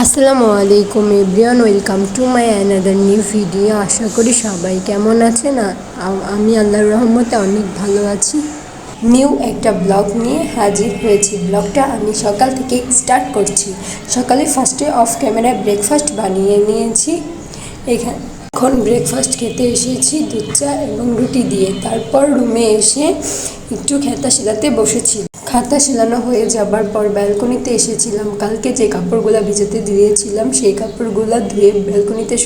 আসসালামু আলাইকুম everyone, welcome to my another new video. আশা করি সবাই কেমন আছেন। আমি আল্লাহর রহমতে অনেক ভালো আছি। নিউ একটা ব্লগ নিয়ে হাজির হয়েছি। ব্লগটা আমি সকাল থেকে স্টার্ট করছি। সকালে ফার্স্টে অফ ক্যামেরায় ব্রেকফাস্ট বানিয়ে নিয়েছি। এখন ব্রেকফাস্ট খেতে এসেছি দুধ চা এবং রুটি দিয়ে। তারপর রুমে এসে একটু খাতা সেলাতে বসেছি। খাতা সেলানো হয়ে যাবার পর ব্যালকনিতে এসেছিলাম। কালকে যে কাপড়গুলো ভিজাতে দিয়েছিলাম সেই কাপড়গুলো ধুয়ে ব্যালকনিতে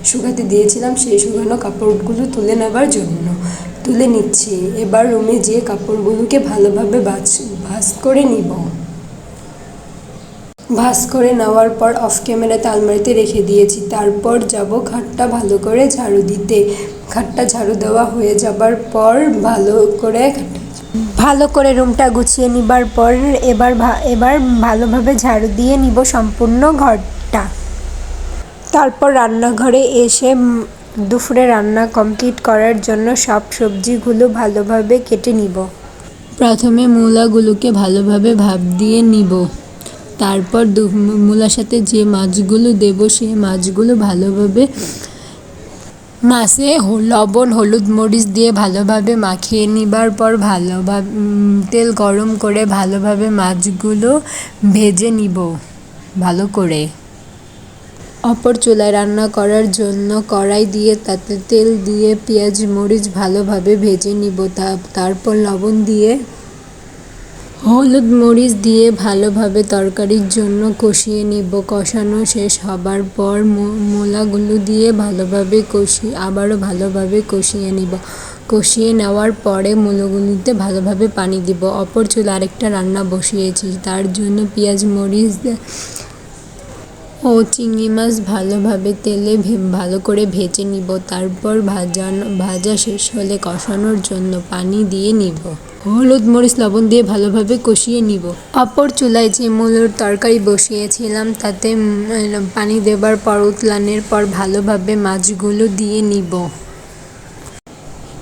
শুকাতে দিয়েছিলাম। সেই শুকানো কাপড়গুলো তুলে নেবার জন্য তুলে নিচ্ছি। এবার রুমে যেয়ে কাপড়গুলোকে ভালোভাবে ভাঁজ করে নিব। ভাঁজ করে নেওয়ার পর অফ ক্যামেরাতে আলমারিতে রেখে দিয়েছি। তারপর যাব খাটটা ভালো করে ঝাড়ু দিতে। খাটটা ঝাড়ু দেওয়া হয়ে যাবার পর ভালো করে রুমটা গুছিয়ে নিবার পর এবার ভালোভাবে ঝাড়ু দিয়ে নিব সম্পূর্ণ ঘরটা। তারপর রান্নাঘরে এসে দুপুরে রান্না কমপ্লিট করার জন্য সব সবজিগুলো ভালোভাবে কেটে নিব। প্রথমে মূলাগুলোকে ভালোভাবে ভাপ দিয়ে নিব। তারপর মূলার সাথে যে মাছগুলো দেব সেই মাছগুলো ভালোভাবে মাছে লবণ হলুদ মরিচ দিয়ে ভালোভাবে মাখিয়ে নিবার পর ভালোভাবে তেল গরম করে ভালোভাবে মাছগুলো ভেজে নিব ভালো করে। অপর চুলায় রান্না করার জন্য কড়াই দিয়ে তাতে তেল দিয়ে পেঁয়াজ মরিচ ভালোভাবে ভেজে নিব। তারপর লবণ দিয়ে হলুদ মরিচ দিয়ে ভালোভাবে তরকারির জন্য কষিয়ে নিব। কষানো শেষ হবার পর মূলাগুলো দিয়ে আবারও ভালোভাবে কষিয়ে নিব। কষিয়ে নেওয়ার পরে মূলাগুলিতে ভালোভাবে পানি দিব। অপর চুলা আরেকটা রান্না বসিয়েছি। তার জন্য পেঁয়াজ মরিচ ও চিংড়ি মাছ ভালোভাবে তেলে ভালো করে ভেজে নিব। তারপর ভাজা শেষ হলে কষানোর জন্য পানি দিয়ে নিব। হলুদ মরিচ লবণ দিয়ে ভালোভাবে কষিয়ে নিব। অপর চুলায় যে মূলোর তরকারি বসিয়েছিলাম তাতে পানি দেবার পর উতলানোর পর ভালোভাবে মাছগুলো দিয়ে নিব।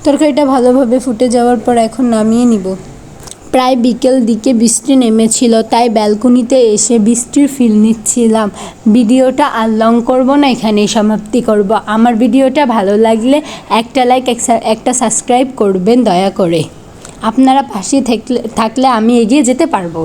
তরকারিটা ভালোভাবে ফুটে যাওয়ার পর এখন নামিয়ে নিব। প্রায় বিকেল দিকে বৃষ্টি নেমেছিল, তাই ব্যালকনিতে এসে বৃষ্টির ফিল নিচ্ছিলাম। ভিডিওটা আর লং করব না, এখানেই সমাপ্তি করব। আমার ভিডিওটা ভালো লাগলে একটা লাইক একটা সাবস্ক্রাইব করবেন দয়া করে। আপনারা পাশে থাকলে আমি এগিয়ে যেতে পারবো।